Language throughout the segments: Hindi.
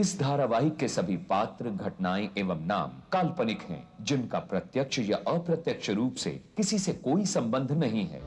इस धारावाहिक के सभी पात्र, घटनाएं एवं नाम काल्पनिक हैं, जिनका प्रत्यक्ष या अप्रत्यक्ष रूप से किसी से कोई संबंध नहीं है।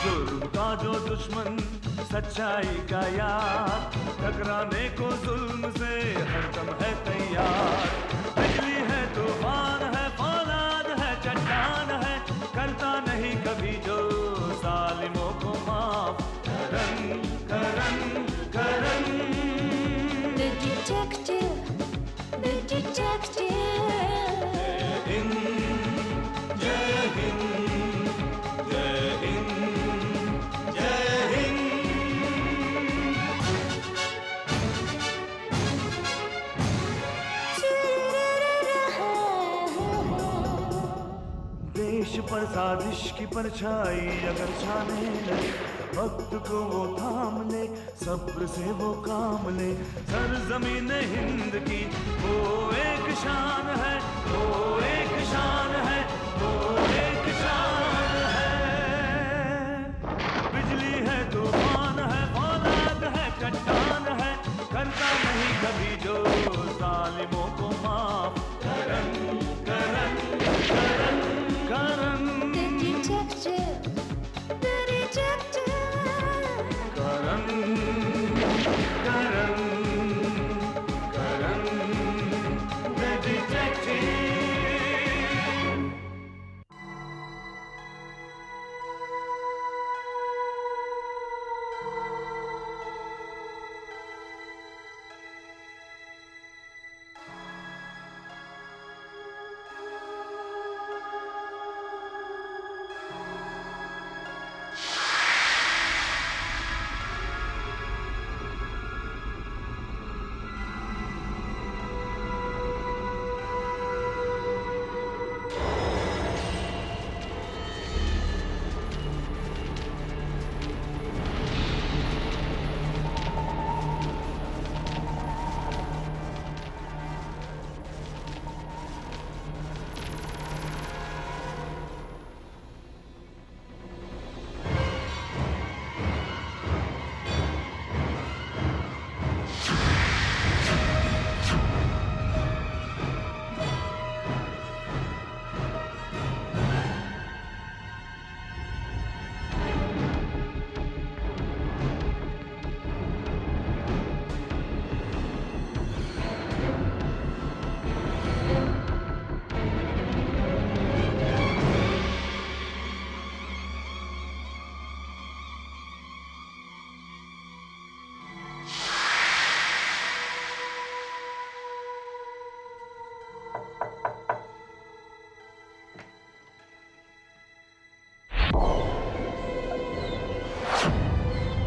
जुल्म का जो दुश्मन सच्चाई का यार, टकराने को जुल्म से हरदम है तैयार। बिजली है, तूफान है, फौलाद है, चट्टान है, करता नहीं कभी जो जालिमों को माफ। करन करन करन The detective, the detective. जय हिंद, जय हिंद, जय हिंद। देश पर साजिश की परछाई अगर छाने लगे, वक्त को वो थाम ले, सब्र से वो काम ले। सरजमीन हिंद की वो एक शान है, वो एक शान है, वो एक शान है। बिजली है, तूफान है, फौलाद है, चट्टान है, करता नहीं कभी जो जालिमों को माफ। करन करन करन करन The detective, the detective. Karan Karan Karan the detective।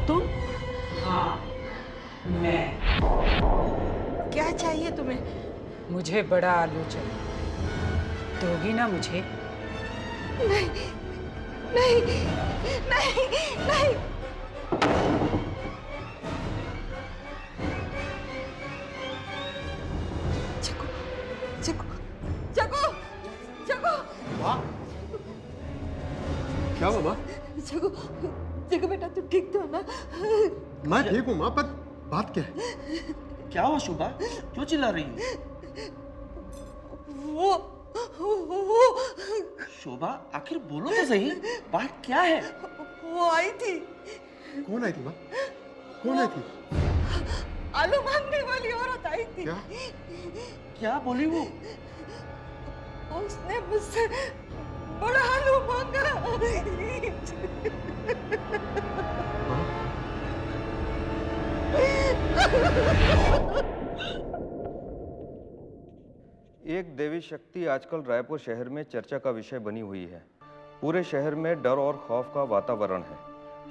तुम? हाँ, मैं। क्या चाहिए तुम्हें? मुझे बड़ा आलू चाहिए, दोगी ना मुझे? नहीं नहीं नहीं नहीं। जगो जगो जगो जगो। माँ, क्या हुआ माँ? जगो जगो बेटा, तुम ठीक तो हो ना? मैं ठीक हूँ माँ, पर बात क्या है? क्या हुआ शुभा, क्यों चिल्ला रही हो? वो शोभा, आखिर बोलो तो सही, बात क्या है? वो आई थी। कौन आई थी माँ? कौन आई थी? आलू मांगने वाली औरत आई थी। क्या? क्या बोली वो? उसने मुझसे बड़ा आलू मांगा। एक देवी शक्ति आजकल रायपुर शहर में चर्चा का विषय बनी हुई है। पूरे शहर में डर और खौफ का वातावरण है।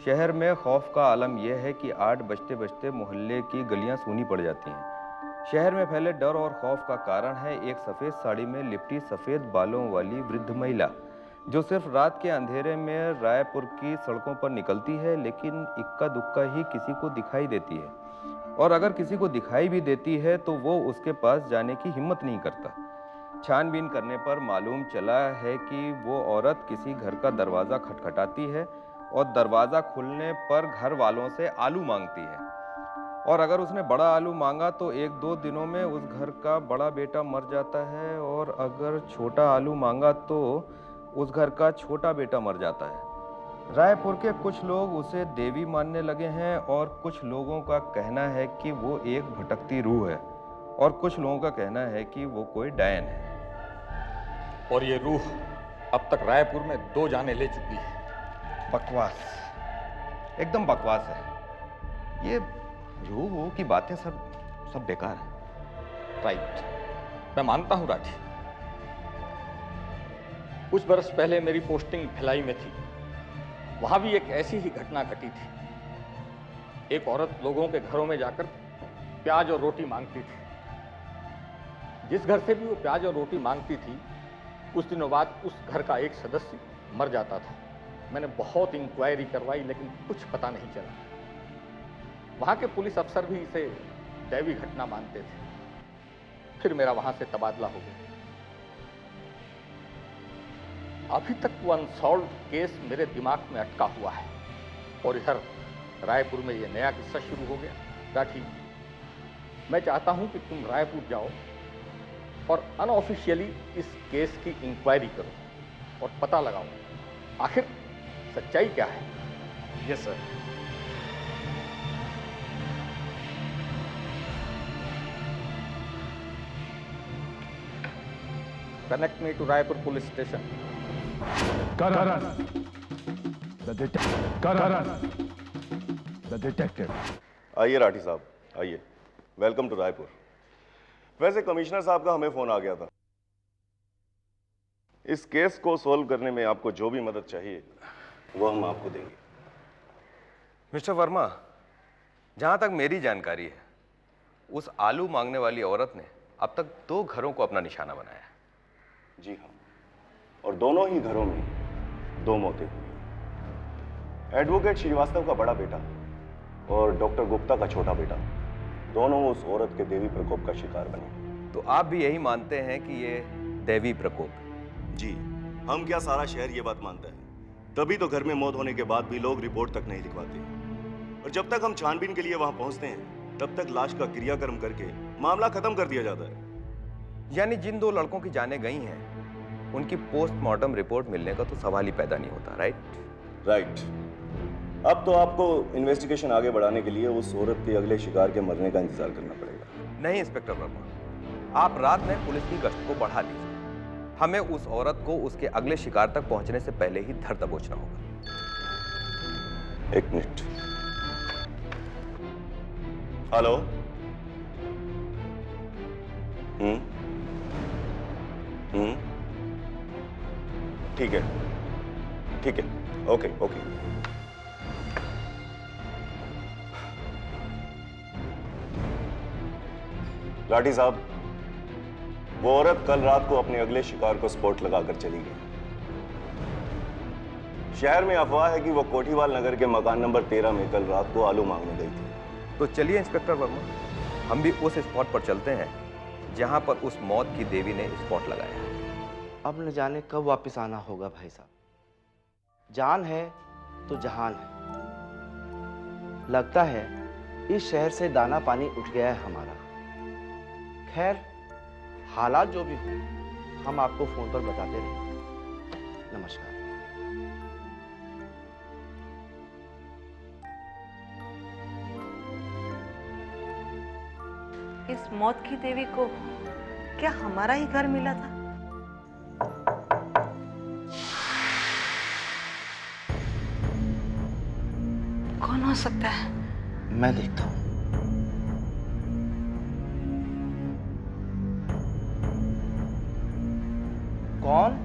शहर में खौफ का आलम यह है कि 8 बजते बजते मोहल्ले की गलियां सूनी पड़ जाती हैं। शहर में फैले डर और खौफ का कारण है एक सफ़ेद साड़ी में लिपटी सफ़ेद बालों वाली वृद्ध महिला, जो सिर्फ रात के अंधेरे में रायपुर की सड़कों पर निकलती है, लेकिन इक्का दुक्का ही किसी को दिखाई देती है। और अगर किसी को दिखाई भी देती है तो वो उसके पास जाने की हिम्मत नहीं करता। छानबीन करने पर मालूम चला है कि वो औरत किसी घर का दरवाज़ा खटखटाती है और दरवाज़ा खुलने पर घर वालों से आलू मांगती है। और अगर उसने बड़ा आलू मांगा तो 1-2 दिनों में उस घर का बड़ा बेटा मर जाता है, और अगर छोटा आलू मांगा तो उस घर का छोटा बेटा मर जाता है। रायपुर के कुछ लोग उसे देवी मानने लगे हैं, और कुछ लोगों का कहना है कि वो एक भटकती रूह है, और कुछ लोगों का कहना है कि वो कोई डायन है। और ये रूह अब तक रायपुर में 2 जाने ले चुकी है। बकवास, एकदम बकवास है। ये रूह वो की बातें सब बेकार है। राइट, मैं मानता हूं राठी। कुछ बरस पहले मेरी पोस्टिंग भिलाई में थी। वहां भी एक ऐसी ही घटना घटी थी। एक औरत लोगों के घरों में जाकर प्याज और रोटी मांगती थी। जिस घर से भी वो प्याज और रोटी मांगती थी, कुछ दिनों बाद उस घर का एक सदस्य मर जाता था। मैंने बहुत इंक्वायरी करवाई, लेकिन कुछ पता नहीं चला। वहां के पुलिस अफसर भी इसे दैवी घटना मानते थे। फिर मेरा वहां से तबादला हो गया। अभी तक वो अनसॉल्व केस मेरे दिमाग में अटका हुआ है, और इधर रायपुर में ये नया किस्सा शुरू हो गया। राठी, मैं चाहता हूं कि तुम रायपुर जाओ और अनऑफिशियली इस केस की इंक्वायरी करो और पता लगाओ आखिर सच्चाई क्या है। Yes sir. Connect me to Raipur police station. The detective. आइए राठी साहब, आइए। Welcome to Raipur. वैसे कमिश्नर साहब का हमें फोन आ गया था। इस केस को सॉल्व करने में आपको जो भी मदद चाहिए वो हम आपको देंगे। मिस्टर वर्मा, जहां तक मेरी जानकारी है, उस आलू मांगने वाली औरत ने अब तक 2 घरों को अपना निशाना बनाया है। जी हाँ, और दोनों ही घरों में 2 मौतें हुई। एडवोकेट श्रीवास्तव का बड़ा बेटा और डॉक्टर गुप्ता का छोटा बेटा, दोनों उस औरत के देवी प्रकोप का शिकार बने। तो आप भी यही मानते हैं कि ये देवी प्रकोप? जी, हम क्या, सारा शहर ये बात मानता है। तभी तो घर में मौत होने के बाद भी लोग रिपोर्ट तक नहीं लिखवाते, और जब तक हम छानबीन के लिए वहां पहुंचते हैं तब तक लाश का क्रियाक्रम करके मामला खत्म कर दिया जाता है। यानी जिन 2 लड़कों की जानें गई हैं, उनकी पोस्टमार्टम रिपोर्ट मिलने का तो सवाल ही पैदा नहीं होता। राइट। अब तो आपको इन्वेस्टिगेशन आगे बढ़ाने के लिए उस औरत के अगले शिकार के मरने का इंतजार करना पड़ेगा। नहीं इंस्पेक्टर वर्मा, आप रात में पुलिस की गश्त को बढ़ा दीजिए। हमें उस औरत को उसके अगले शिकार तक पहुंचने से पहले ही धर दबोचना होगा। 1 मिनट। हेलो। ठीक है, ओके। राठी साहब, वो औरत कल रात को अपने अगले शिकार को स्पॉट लगाकर चली गई। शहर में अफवाह है कि वो कोठीवाल नगर के मकान नंबर 13 में कल रात को आलू मांगने गई थी। तो चलिए इंस्पेक्टर वर्मा, हम भी उस स्पॉट पर चलते हैं जहां पर उस मौत की देवी ने स्पॉट लगाया है। अब न जाने कब वापस आना होगा भाई साहब। जान है तो जहान है। लगता है इस शहर से दाना पानी उठ गया है हमारा। खैर, हालात जो भी हो, हम आपको फोन पर बताते रहेंगे। नमस्कार। इस मौत की देवी को क्या हमारा ही घर मिला था? कौन हो सकता है? मैं देखता हूं। कौन?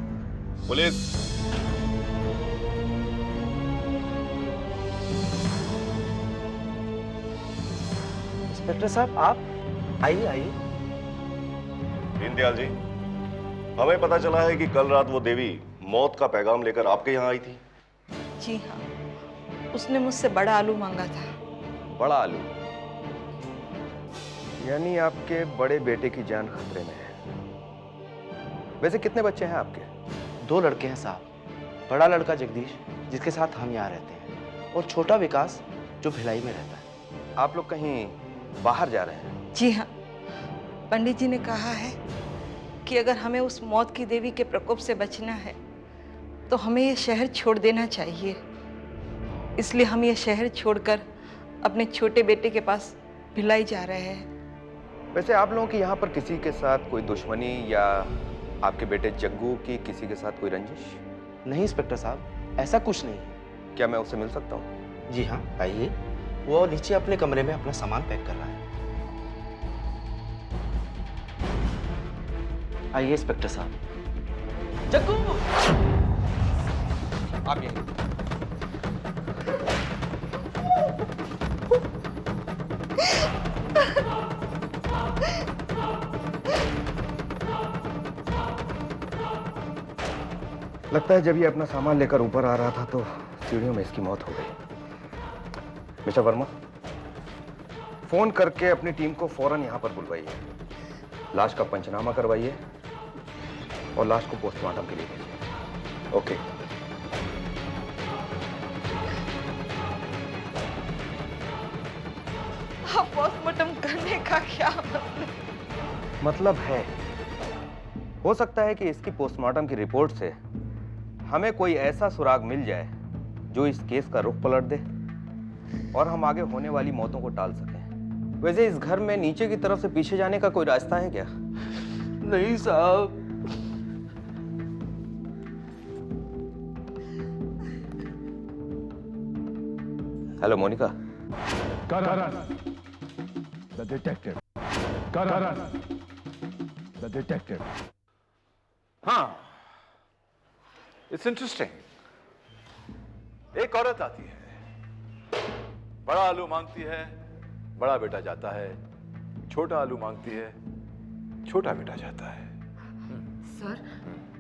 पुलिस। इंस्पेक्टर साहब, आप आइए आइए। दीनदयाल जी, हमें पता चला है कि कल रात वो देवी मौत का पैगाम लेकर आपके यहाँ आई थी। जी हाँ, उसने मुझसे बड़ा आलू मांगा था। बड़ा आलू? यानी आपके बड़े बेटे की जान खतरे में है। वैसे कितने बच्चे हैं आपके? 2 लड़के हैं साहब। बड़ा लड़का जगदीश, जिसके साथ हम यहाँ रहते हैं, और छोटा विकास, जो भिलाई में रहता है। आप लोग कहीं बाहर जा रहे हैं? जी हाँ, पंडित जी ने कहा है कि अगर हमें उस मौत की देवी के प्रकोप से बचना है तो हमें ये शहर छोड़ देना चाहिए। इसलिए हम ये शहर छोड़कर अपने छोटे बेटे के पास भिलाई जा रहे हैं। वैसे आप लोगों की यहाँ पर किसी के साथ कोई दुश्मनी या आपके बेटे जग्गू की किसी के साथ कोई रंजिश? नहीं इंस्पेक्टर साहब, ऐसा कुछ नहीं है। क्या मैं उससे मिल सकता हूँ? जी हाँ, आइए। वो नीचे अपने कमरे में अपना सामान पैक कर रहा है। आइए इंस्पेक्टर साहब। जग्गू! आप यहीं। लगता है जब ये अपना सामान लेकर ऊपर आ रहा था तो सीढ़ियों में इसकी मौत हो गई। मिस्टर वर्मा, फोन करके अपनी टीम को फौरन यहां पर बुलवाइए, लाश का पंचनामा करवाइए और लाश को पोस्टमार्टम के लिए भेजिए। ओके। पोस्टमार्टम करने का क्या मतलब है, हो सकता है कि इसकी पोस्टमार्टम की रिपोर्ट से हमें कोई ऐसा सुराग मिल जाए जो इस केस का रुख पलट दे और हम आगे होने वाली मौतों को टाल सकें। वैसे इस घर में नीचे की तरफ से पीछे जाने का कोई रास्ता है क्या? नहीं साहब। Hello Monica. The detective. Karan. The detective. हाँ, इट्स इंटरेस्टिंग। एक औरत आती है, बड़ा आलू मांगती है, बड़ा बेटा जाता है। छोटा आलू मांगती है, छोटा बेटा जाता है। सर,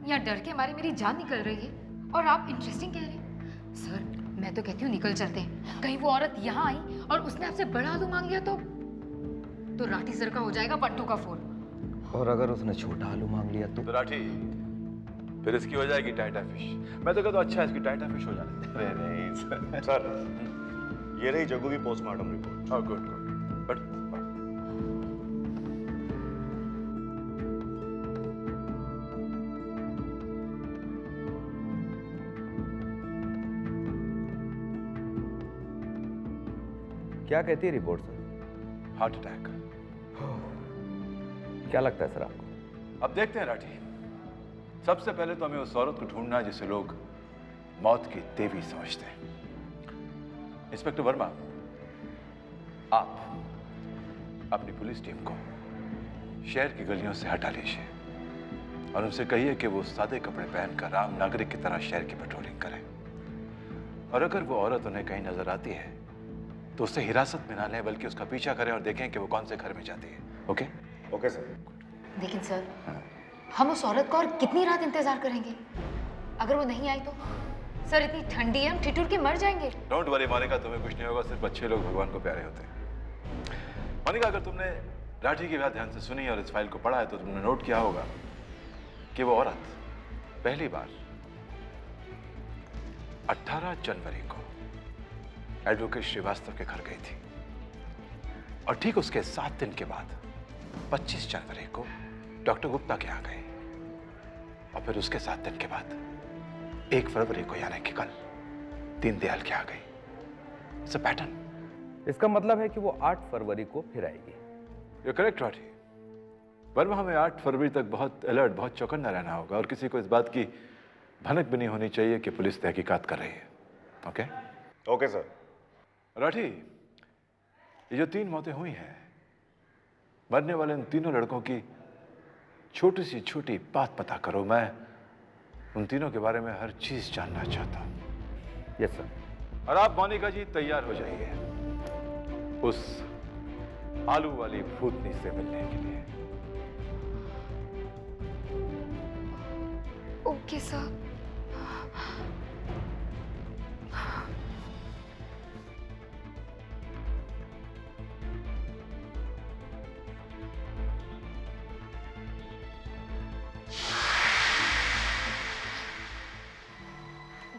यहाँ डर के मारे मेरी जान निकल रही है और आप इंटरेस्टिंग कह रहे हैं। सर, मैं तो कहती हूँ निकल चलते हैं। कहीं वो औरत यहाँ आई और उसने आपसे बड़ा आलू मांग लिया तो राठी सर का हो जाएगा 1 2 का 4। और अगर उसने छोटा आलू मांग लिया तो राठी, फिर इसकी हो जाएगी टाइटा फिश। मैं तो कहता हूँ अच्छा इसकी टाइटा फिश हो जाने दे। अरे नहीं सर, ये रही जग्गू की postmortem report. Oh good good. But क्या कहती है रिपोर्ट सर? Heart attack. क्या लगता है सर आपको? अब देखते हैं राठी। सबसे पहले तो हमें उस औरत को ढूंढना है जिसे लोग मौत की देवी समझते हैं। इंस्पेक्टर वर्मा, आप अपनी पुलिस टीम को शहर की गलियों से हटा लीजिए और उनसे कहिए कि वो सादे कपड़े पहनकर आम नागरिक की तरह शहर की पेट्रोलिंग करें। और अगर वो औरत उन्हें कहीं नजर आती है तो उसे हिरासत में ना लें, बल्कि उसका पीछा करें और देखें कि वो कौन से घर में जाती है। ओके? Okay sir. लेकिन सर, हम उस औरत का और कितनी रात इंतजार करेंगे? अगर वो नहीं आई तो? सर, इतनी ठंडी है, हम ठिठुर के मर जाएंगे। डोंट वरी मोनिका, तुम्हें कुछ नहीं होगा। सिर्फ अच्छे लोग भगवान को प्यारे होते हैं। मोनिका, अगर तुमने राठी की बात ध्यान से सुनी और इस फाइल को पढ़ा है तो तुमने नोट किया होगा कि वो औरत पहली बार 18 जनवरी को एडवोकेट श्रीवास्तव के घर गई थी और ठीक उसके 7 दिन के बाद 25 जनवरी को डॉक्टर गुप्ता के यहाँ गए और फिर उसके 7 दिन के बाद 1 फरवरी को यानी कि कल दीनदयाल के यहाँ गई। It's a pattern. इसका मतलब है कि वो 8 फरवरी को फिर आएगी। You correct Rathi. वर्मा, हमें 8 फरवरी तक बहुत अलर्ट, बहुत चौकन्ना रहना होगा और किसी को इस बात की भनक भी नहीं होनी चाहिए कि पुलिस तहकीकात कर रही है। ओके? Okay sir. राठी, ये जो 3 मौतें हुई हैं, मरने वाले इन तीनों लड़कों की छोटी सी छोटी बात पता करो। मैं उन तीनों के बारे में हर चीज जानना चाहता हूं। Yes sir. और आप मोनिका जी तैयार हो जाइए उस आलू वाली भूतनी से मिलने के लिए। Okay sir.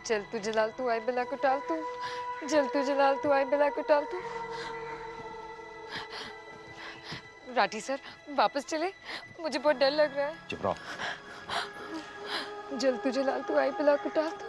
जल तू जलाल तू आई बिला को टाल तू, जल तू जलाल तू आई बिला को टाल तू। राठी सर वापस चले, मुझे बहुत डर लग रहा है। चुप रहो। जल तू जलाल तू आई बिला को टाल तू।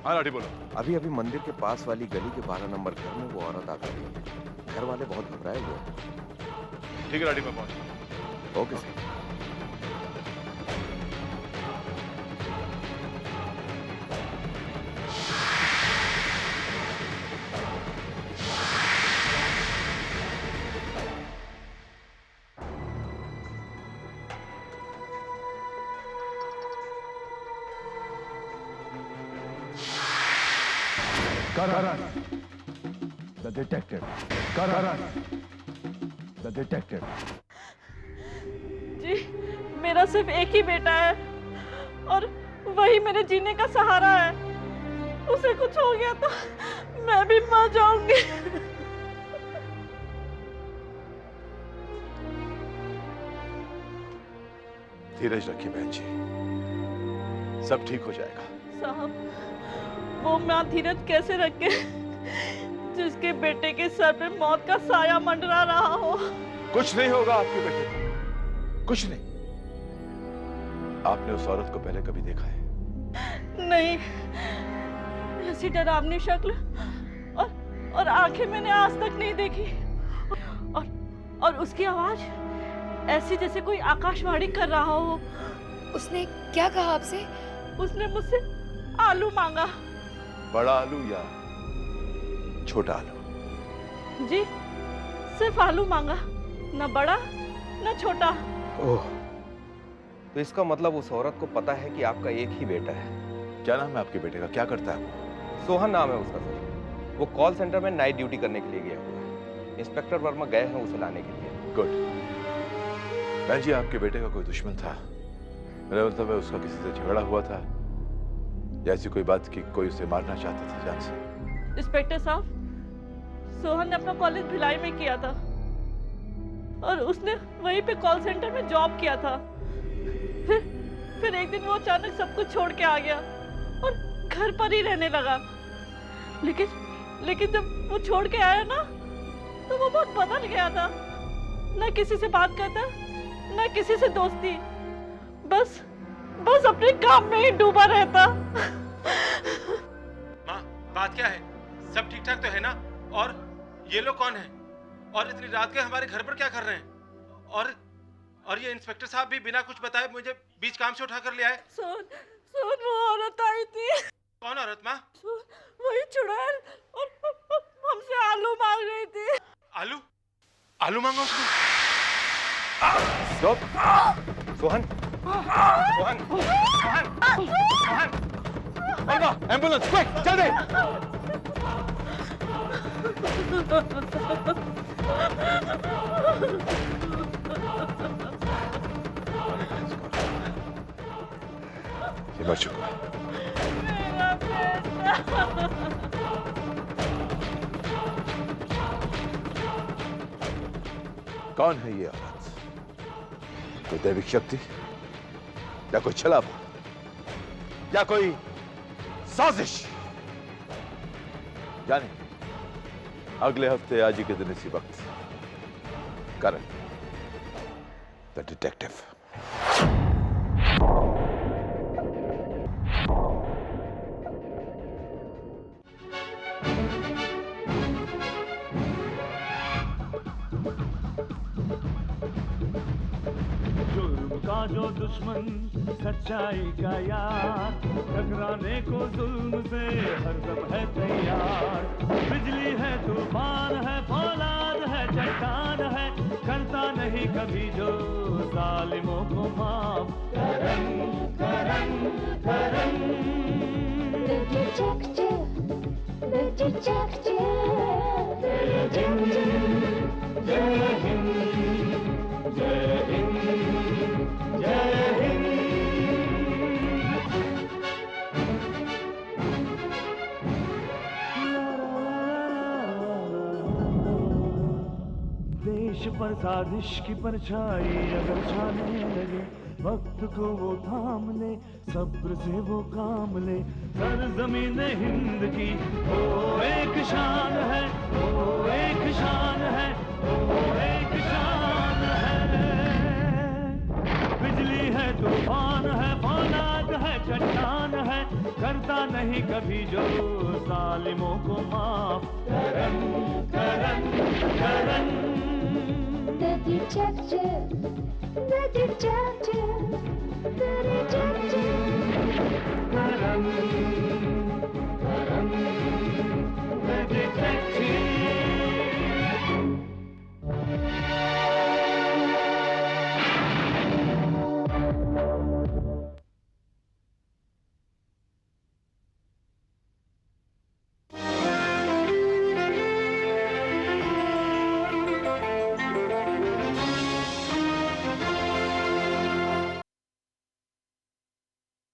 हाँ लाठी बोलो। अभी अभी मंदिर के पास वाली गली के 12 नंबर घर में वो औरत आ गई है। घर वाले बहुत घबराए हुए हैं। ठीक है लाठी, मैं पहुंच। Okay sir. Karan, the detective. Karan, the detective. जी, मेरा सिर्फ एक ही बेटा है और वही मेरे जीने का सहारा है। उसे कुछ हो गया तो मैं भी मर जाऊंगी। धीरज रखिए बहन जी, सब ठीक हो जाएगा। साहब, वो माँ धीरज कैसे रखे जिसके बेटे के सर पे मौत का साया मंडरा रहा हो? कुछ नहीं होगा आपके बेटे को, कुछ नहीं। आपने उस औरत को पहले कभी देखा है? नहीं, ऐसी डरावनी शक्ल और आंखें मैंने आज तक नहीं देखी। और उसकी आवाज ऐसी जैसे कोई आकाशवाणी कर रहा हो। उसने क्या कहा आपसे? उसने मुझसे आलू मांगा। बड़ा आलू या छोटा आलू? जी, सिर्फ आलू मांगा, न बड़ा न छोटा। ओह, तो इसका मतलब उस औरत को पता है कि आपका एक ही बेटा है। क्या नाम है आपके बेटे का? क्या करता है वो? सोहन नाम है उसका सर। वो कॉल सेंटर में नाइट ड्यूटी करने के लिए गया हुआ है। इंस्पेक्टर वर्मा गए हैं उसे लाने के लिए। गुड। बहन जी, आपके बेटे का कोई दुश्मन था? मेरा मतलब है उसका किसी से झगड़ा हुआ था या ऐसी कोई बात कि कोई उसे मारना चाहता था जान से? इंस्पेक्टर साहब, सोहन ने अपना कॉलेज भिलाई में किया था और उसने वहीं पे कॉल सेंटर में जॉब किया था। फिर एक दिन वो अचानक सब कुछ छोड़ के आ गया और घर पर ही रहने लगा। लेकिन जब वो छोड़ के आया ना तो वो बहुत बदल गया था। ना किसी से बात करता, ना किसी से दोस्ती, बस अपने काम में ही डूबा रहता। माँ, बात क्या है? सब ठीक ठाक तो है ना? और ये लोग कौन है? और इतनी रात के हमारे घर पर क्या कर रहे हैं? और ये इंस्पेक्टर साहब भी बिना कुछ बताए मुझे बीच काम से उठा कर ले आए। सुन वो औरत आई थी। कौन औरत माँ? वही चुड़ैल, और हमसे आलू मांग रही थी। आलू मांगा उसने? स्टॉप! सोहन! एम्बुलेंस, क्विक, जल्दी! ये मर चुका है। कौन है ये औरत? कोई दैविक शक्ति या कोई छलावा या कोई साजिश? जाने अगले हफ्ते आज ही के दिन इसी वक्त करण द डिटेक्टिव। जो दुश्मन सच्चाई का यार, टकराने को जुल्म से हरदम है तैयार। बिजली है, तूफान है, फौलाद है, चट्टान है, करता नहीं कभी जो जालिमों को माफ। Karan Karan Karan The detective, the detective. जय हिंद, जय हिंद, जय हिंद, जय हिंद। देश पर साजिश की परछाई अगर छाने लगे, वक्त को वो थाम ले, सब्र से वो काम ले। सरजमीन हिंद की वो एक शान है, वो एक शान है, वो एक शान है। बिजली है, तूफान है, फौलाद है, चट्टान है, करता नहीं कभी जो जालिमों को माफ। Karan Karan Karan The detective, the detective, the detective. Karan, Karan, the detective.